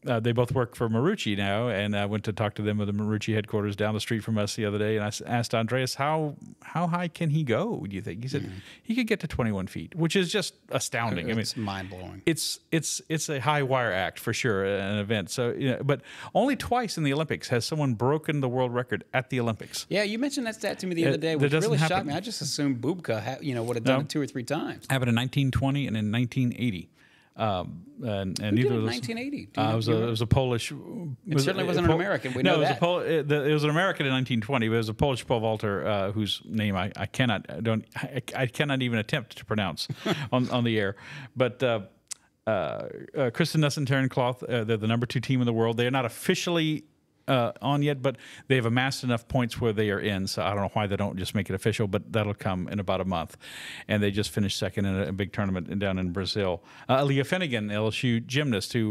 They both work for Marucci now, and I went to talk to them at the Marucci headquarters down the street from us the other day, and I asked Andreas, how high can he go, do you think? He said he could get to 21 feet, which is just astounding. It's mind-blowing. It's a high-wire act for sure, an event. So, but only twice in the Olympics has someone broken the world record at the Olympics. Yeah, you mentioned that stat to me the other day, which really shocked me. I just assumed Bubka would have done it 2 or 3 times. Happened in 1920 and in 1980. And neither of those. 1980. It was a Polish. It certainly wasn't an American. We know that. It was an American in 1920. But it was a Polish pole vaulter whose name I cannot even attempt to pronounce on the air. But Kristen Nuss and Perryn Keys, they're the number 2 team in the world. They are not officially on yet, but they've amassed enough points where they are in. So I don't know why they don't just make it official, but that'll come in about a month. And they just finished second in a big tournament down in Brazil. Aaliyah Finnegan, LSU gymnast, who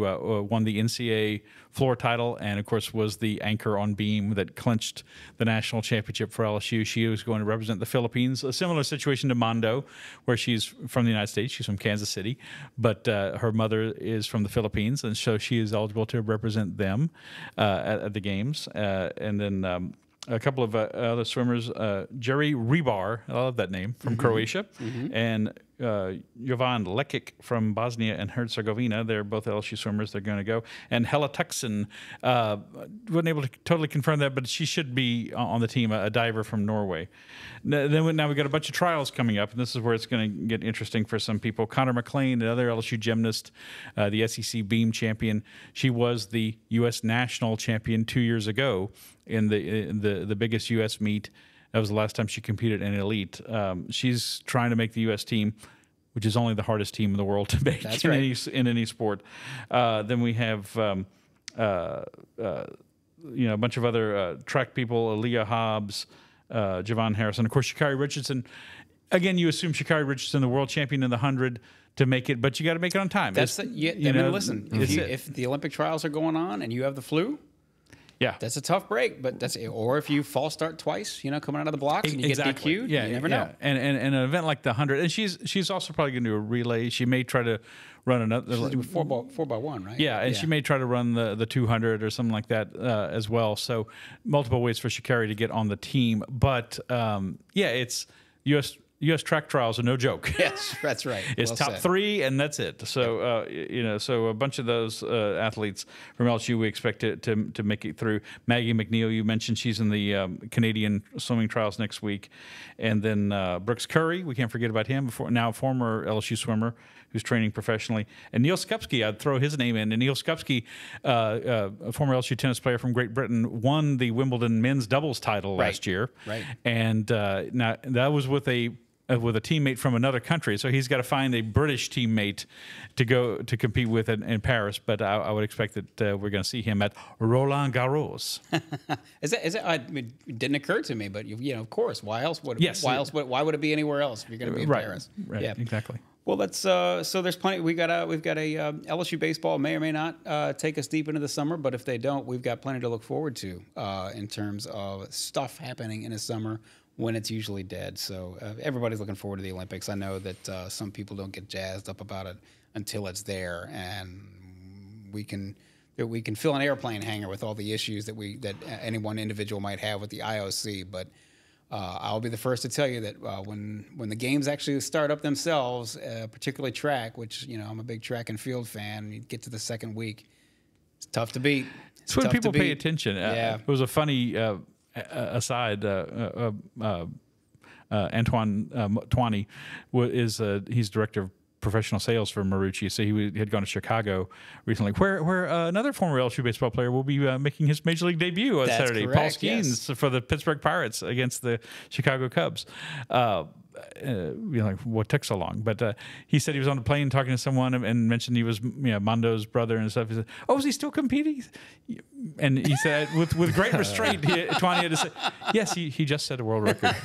won the NCAA floor title and, of course, was the anchor on beam that clinched the national championship for LSU. She was going to represent the Philippines. A similar situation to Mondo, where she's from the United States. She's from Kansas City, but her mother is from the Philippines, and so she is eligible to represent them at the games. And then a couple of other swimmers, Jerry Rebar, I love that name, from Croatia, and Jovan Lekic from Bosnia and Herzegovina. They're both LSU swimmers. They're going to go. And Hella Tuxen, wasn't able to totally confirm that, but she should be on the team, a diver from Norway. Now we've got a bunch of trials coming up, and this is where it's going to get interesting for some people. Connor McLean, another LSU gymnast, the SEC beam champion. She was the U.S. national champion 2 years ago in the biggest U.S. meet. That was the last time she competed in elite. She's trying to make the U.S. team, which is only the hardest team in the world to make in any sport. Then we have a bunch of other track people: Aaliyah Hobbs, Javon Harrison, of course, Sha'Carri Richardson. Again, you assume Sha'Carri Richardson, the world champion in the 100, to make it, but you got to make it on time. Listen, if the Olympic trials are going on and you have the flu. Yeah, that's a tough break, but or if you false start twice, coming out of the blocks and you get DQ'd, you never know. And an event like the 100, and she's also probably going to do a relay. She may try to run another. She'll do 4x1, right? Yeah, and she may try to run the 200 or something like that as well. So multiple ways for Sha'Carri to get on the team, but it's U.S. track trials are no joke. Yes, that's right. It's top three, and that's it. So, so a bunch of those athletes from LSU we expect to make it through. Maggie McNeil, you mentioned, she's in the Canadian swimming trials next week. And then Brooks Curry, we can't forget about him, now a former LSU swimmer who's training professionally. And Neil Skupski, I'd throw his name in. And Neil Skupski, a former LSU tennis player from Great Britain, won the Wimbledon men's doubles title last year. Right. And now that was with a teammate from another country, so he's got to find a British teammate to go to compete with in Paris. But I would expect that we're going to see him at Roland Garros. It didn't occur to me, but of course, why else would? Yes. Why would it be anywhere else if you're going to be in Paris? Right. Yeah, exactly. Well, that's so. There's plenty. We've got a LSU baseball may or may not take us deep into the summer, but if they don't, we've got plenty to look forward to in terms of stuff happening in the summer when it's usually dead. So everybody's looking forward to the Olympics. I know that some people don't get jazzed up about it until it's there, and we can fill an airplane hangar with all the issues that any one individual might have with the IOC. But I'll be the first to tell you that when the games actually start up themselves, particularly track, which I'm a big track and field fan, you get to the second week, it's tough to beat. It's when people pay attention. It was a funny aside. Antoine Twani he's director of professional sales for Marucci. So he had gone to Chicago recently, where another former LSU baseball player will be making his major league debut on Saturday. Correct, Paul Skeens for the Pittsburgh Pirates against the Chicago Cubs. What took so long? But he said he was on a plane talking to someone and mentioned he was Mondo's brother and stuff. He said, "Oh, is he still competing?" And he said, with great restraint, Twani had to say, "Yes, he just set a world record,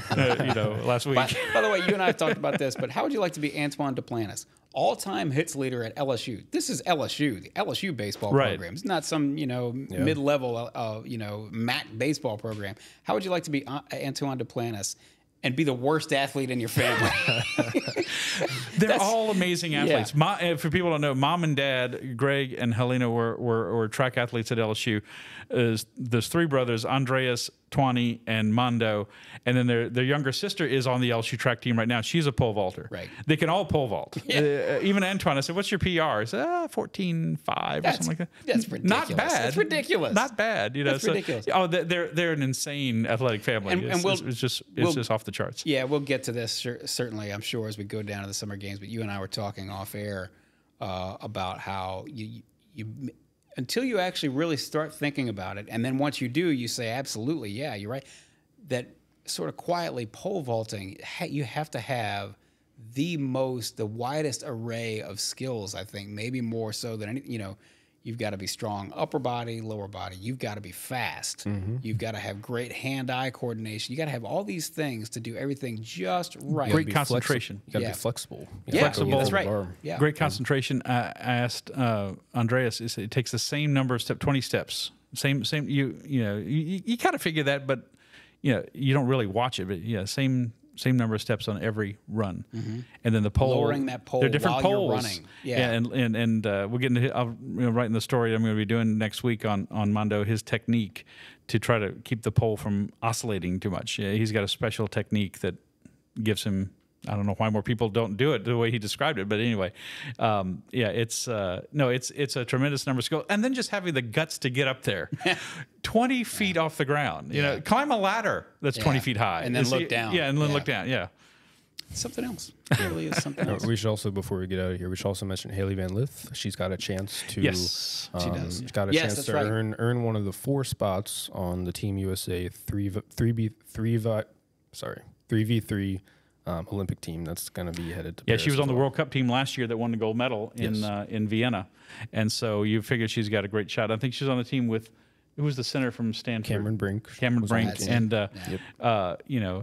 last week." By the way, you and I have talked about this, but how would you like to be Antoine Duplantis, all-time hits leader at LSU? This is LSU, the LSU baseball program. It's not some mid-level MAC baseball program. How would you like to be Antoine Duplantis and be the worst athlete in your family? They're all amazing athletes. Yeah. For people who don't know, mom and dad, Greg and Helena, were track athletes at LSU. There's three brothers, Andreas, Twani, and Mondo, and then their younger sister is on the LSU track team right now. She's a pole vaulter. Right. They can all pole vault. Yeah. Even Antoine, I said, "What's your PR?" He said, 14.5 or something like that. That's ridiculous. Not bad. That's ridiculous. Not bad. That's ridiculous. Oh, they're an insane athletic family. It's just off the charts. Yeah, we'll get to this certainly, I'm sure, as we go down to the summer games. But you and I were talking off air about how you until you actually really start thinking about it, and then once you do, you say, absolutely, yeah, you're right. That sort of quietly pole vaulting, you have to have the widest array of skills, I think, maybe more so than any, You've got to be strong upper body, lower body. You've got to be fast. You've got to have great hand-eye coordination. You got to have all these things to do everything just right. Great concentration. You got to be flexible. Flexible. That's right. Yeah. Great concentration. I asked Andreas. It takes the same number of steps, 20 steps. Same. You kind of figure that, but you don't really watch it. But same number of steps on every run, and then the pole. Lowering that pole. They're different while poles. You're running. Yeah, and we'll get into. I'll write in the story I'm going to be doing next week on Mondo his technique to try to keep the pole from oscillating too much. Yeah, he's got a special technique that gives him. I don't know why more people don't do it the way he described it, but anyway, it's a tremendous number of skill, and then just having the guts to get up there, 20 feet off the ground. Climb a ladder that's 20 feet high, and then look down. Yeah, and then look down. Yeah, something else. It really is something else. We should also, before we get out of here, we should also mention Haley Van Lith. She's got a chance to. Yes, she does. She's got a chance to earn one of the 4 spots on the Team USA 3v3 Olympic team that's going to be headed to Paris. She was on the World Cup team last year that won the gold medal in Vienna, and so you figure she's got a great shot. I think she's on the team with who was the center from Stanford? Cameron Brink, and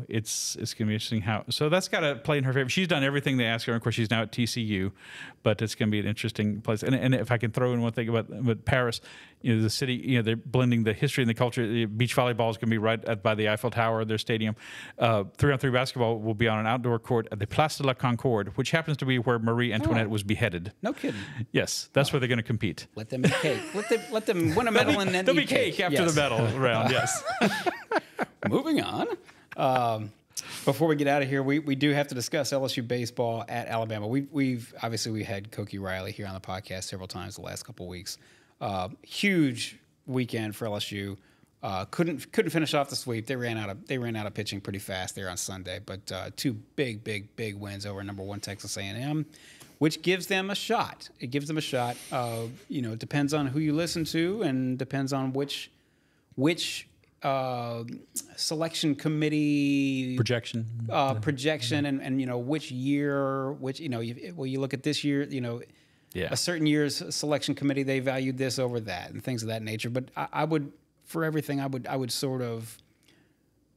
it's going to be interesting how. So that's got to play in her favor. She's done everything they asked her. Of course, she's now at TCU, but it's going to be an interesting place. And if I can throw in one thing about Paris, the city, they're blending the history and the culture. The beach volleyball is going to be right by the Eiffel Tower, their stadium. 3-on-3 basketball will be on an outdoor court at the Place de la Concorde, which happens to be where Marie Antoinette was beheaded. No kidding. Yes, that's where they're going to compete. Let them eat cake. Let them win a medal and then there'll eat be cake after the medal round. Yes. Moving on. Before we get out of here, we do have to discuss LSU baseball at Alabama. We've obviously had Koki Riley here on the podcast several times the last couple of weeks. Huge weekend for LSU. Couldn't finish off the sweep. They ran out of pitching pretty fast there on Sunday, but 2 big wins over number 1 Texas A&M, which gives them a shot. It gives them a shot. It depends on who you listen to and depends on which selection committee projection and which year, you look at this year, a certain year's selection committee, they valued this over that and things of that nature. But I would, for everything, I would sort of,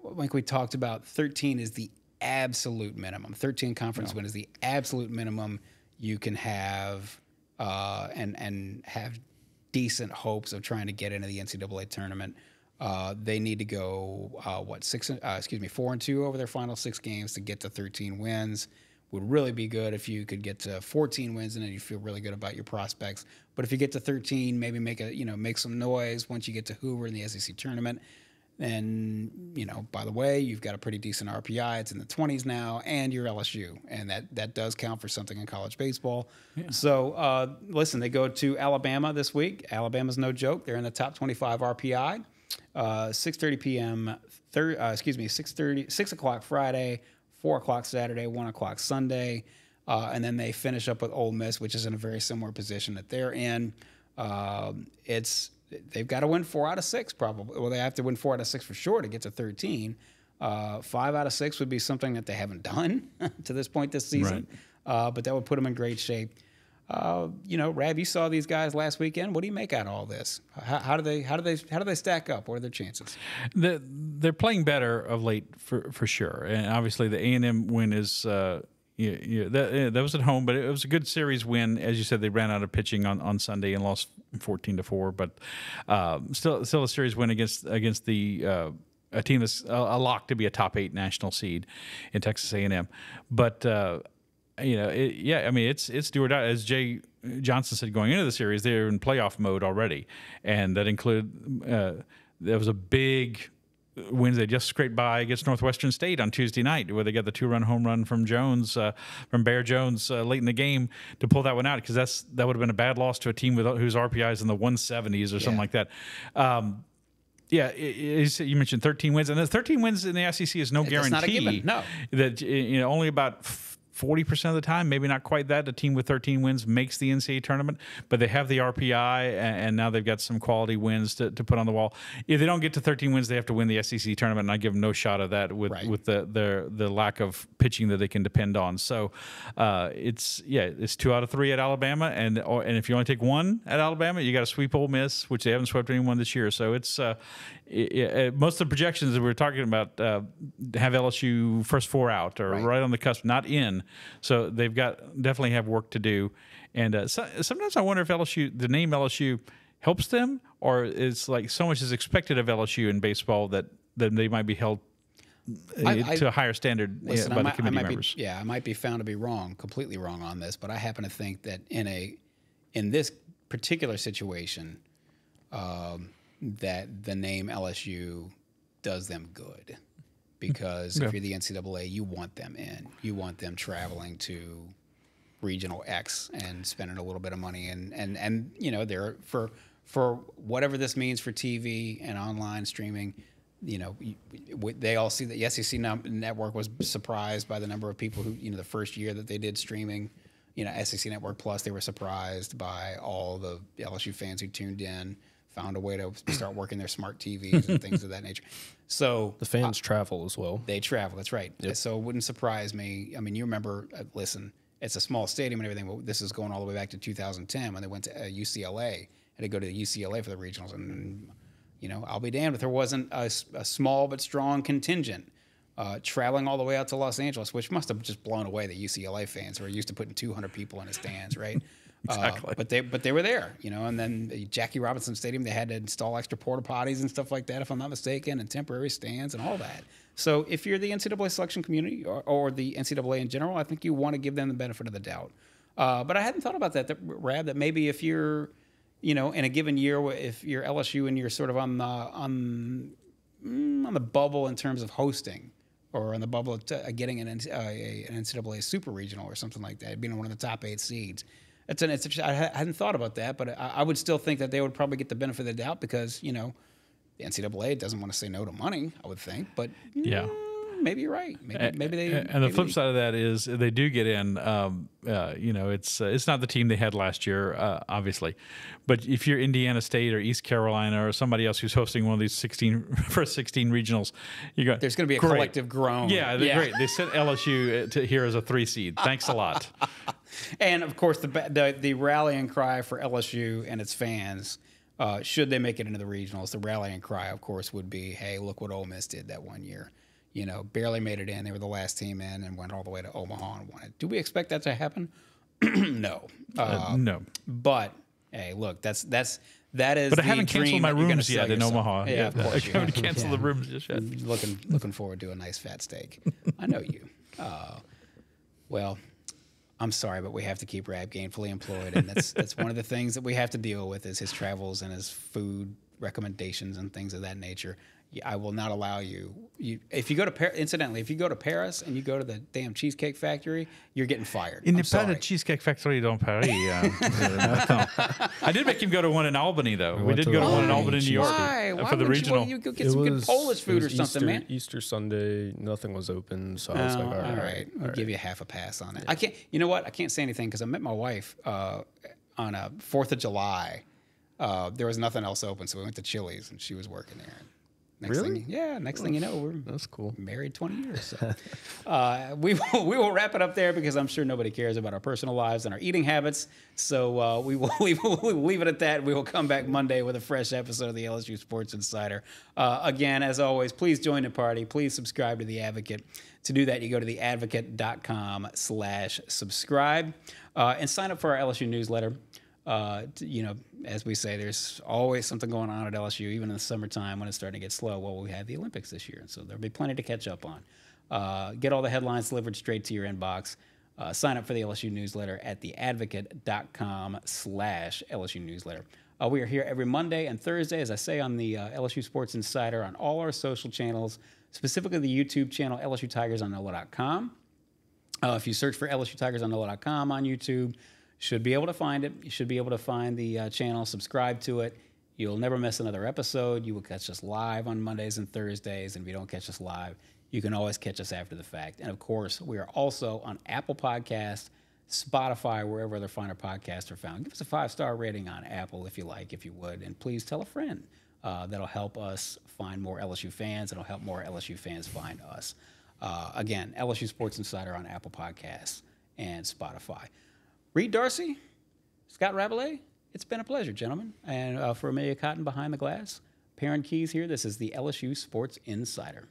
like we talked about, 13 is the absolute minimum. 13 conference win is the absolute minimum you can have and have decent hopes of trying to get into the NCAA tournament. They need to go 4-2 over their final 6 games to get to 13 wins. Would really be good if you could get to 14 wins and then you feel really good about your prospects. But if you get to 13, maybe make some noise once you get to Hoover in the SEC tournament. And by the way, you've got a pretty decent RPI. It's in the 20s now, and you're LSU, and that does count for something in college baseball. Yeah. So listen, they go to Alabama this week. Alabama's no joke. They're in the top 25 RPI. 6:30 p.m. 6 o'clock Friday, 4 o'clock Saturday, 1 o'clock Sunday, and then they finish up with Ole Miss, which is in a very similar position that they're in. They've got to win 4 out of 6 probably. Well, they have to win 4 out of 6 for sure to get to 13. 5 out of 6 would be something that they haven't done to this point this season, but that would put them in great shape. Rab, you saw these guys last weekend. What do you make out of all this? How do they stack up? What are their chances? They're playing better of late for sure, and obviously the A&M win is. That was at home, but it was a good series win. As you said, they ran out of pitching on Sunday and lost 14-4, but still a series win against the a team that's a lock to be a top 8 national seed in Texas A&M. But it's do or die. As Jay Johnson said going into the series, they're in playoff mode already, and that included there was a big wins. They just scraped by against Northwestern State on Tuesday night, where they got the 2-run home run from Bear Jones late in the game to pull that one out, because that would have been a bad loss to a team whose RPI is in the 170s or something like that. You mentioned 13 wins, and the 13 wins in the SEC is no guarantee. That's not a given. No, that only about 40% of the time, maybe not quite that. A team with 13 wins makes the NCAA tournament, but they have the RPI, and now they've got some quality wins to put on the wall. If they don't get to 13 wins, they have to win the SEC tournament, and I give them no shot of that with the lack of pitching that they can depend on. So it's 2 out of 3 at Alabama, and if you only take 1 at Alabama, you got to sweep Ole Miss, which they haven't swept anyone this year. So it's most of the projections that we're talking about have LSU first 4 out or right on the cusp, not in. So they've definitely have work to do. And sometimes I wonder if the name LSU helps them, or it's like so much is expected of LSU in baseball that they might be held to a higher standard by the committee members. I might be found to be completely wrong on this, but I happen to think that in this particular situation, that the name LSU does them good. Because if you're the NCAA, you want them in. You want them traveling to regional X and spending a little bit of money. And you know, they're for whatever this means for TV and online streaming, you know, they all see that the SEC network was surprised by the number of people who, you know, the first year that they did streaming, you know, SEC Network Plus, they were surprised by all the LSU fans who tuned in, found a way to start working their smart TVs and things of that nature. So the fans travel as well. They travel, that's right. Yep. So it wouldn't surprise me. I mean, you remember, listen, it's a small stadium and everything, but this is going all the way back to 2010 when they went to UCLA. Had to go to UCLA for the regionals. And, you know, I'll be damned if there wasn't a small but strong contingent traveling all the way out to Los Angeles, which must have just blown away the UCLA fans who are used to putting 200 people in the stands, right? Exactly. But they were there, you know, and then Jackie Robinson Stadium, they had to install extra porta potties and stuff like that, if I'm not mistaken, and temporary stands and all that. So if you're the NCAA selection community or the NCAA in general, I think you want to give them the benefit of the doubt. But I hadn't thought about that, Rab, that maybe if you're, you know, in a given year, if you're LSU and you're sort of on the bubble in terms of hosting, or on the bubble of getting an NCAA super regional or something like that, being one of the top 8 seeds. I hadn't thought about that, but I would still think that they would probably get the benefit of the doubt because, you know, the NCAA doesn't want to say no to money, I would think. But yeah, maybe you're right. Maybe they. And the flip side of that is they do get in. You know, it's not the team they had last year, obviously, but if you're Indiana State or East Carolina or somebody else who's hosting one of these first 16 regionals, you go. There's going to be a collective groan. Yeah, they're great. They sent LSU here as a 3 seed. Thanks a lot. And of course, the rallying cry for LSU and its fans, should they make it into the regionals, the rallying cry, of course, would be, "Hey, look what Ole Miss did that one year." You know, barely made it in. They were the last team in and went all the way to Omaha and won it. Do we expect that to happen? No. No. But hey, look, that is. But I haven't canceled my rooms yet in Omaha. Yeah, of course. I haven't canceled the rooms just yet. Looking forward to a nice fat steak. I know you. Well, I'm sorry, but we have to keep Rab gainfully employed, and that's one of the things that we have to deal with is his travels and his food recommendations and things of that nature. I will not allow you. If you go to incidentally, if you go to Paris and you go to the damn Cheesecake Factory, you're getting fired. Il n'est pas de Cheesecake Factory dans Paris. I did make him go to one in Albany, though. We did go to one in Albany, New York, for the regional. You go get some good Polish food or something, man. Easter Sunday, nothing was open, so I was like, all right. We'll give you half a pass on it. I can't. You know what? I can't say anything because I met my wife on a 4th of July. There was nothing else open, so we went to Chili's, and she was working there. Next thing you know, that's cool. Married 20 years. So. We will wrap it up there because I'm sure nobody cares about our personal lives and our eating habits. So we will leave it at that. We will come back Monday with a fresh episode of the LSU Sports Insider. Again, as always, please join the party. Please subscribe to The Advocate. To do that, you go to theadvocate.com/subscribe and sign up for our LSU newsletter. You know, as we say, there's always something going on at LSU, even in the summertime when it's starting to get slow. Well, we have the Olympics this year, so there'll be plenty to catch up on. Get all the headlines delivered straight to your inbox. Sign up for the LSU newsletter at theadvocate.com/LSU newsletter. We are here every Monday and Thursday, as I say, on the LSU Sports Insider on all our social channels, specifically the YouTube channel LSU Tigers on NOLA.com. If you search for LSU Tigers on NOLA.com on YouTube, should be able to find it. You should be able to find the channel, subscribe to it. You'll never miss another episode. You will catch us live on Mondays and Thursdays. And if you don't catch us live, you can always catch us after the fact. And of course, we are also on Apple Podcasts, Spotify, wherever other finer podcasts are found. Give us a 5-star rating on Apple if you like, if you would. And please tell a friend. That'll help us find more LSU fans. It'll help more LSU fans find us. Again, LSU Sports Insider on Apple Podcasts and Spotify. Reed Darcey, Scott Rabalais, it's been a pleasure, gentlemen. And for Amelia Cotton behind the glass, Perryn Keys here. This is the LSU Sports Insider.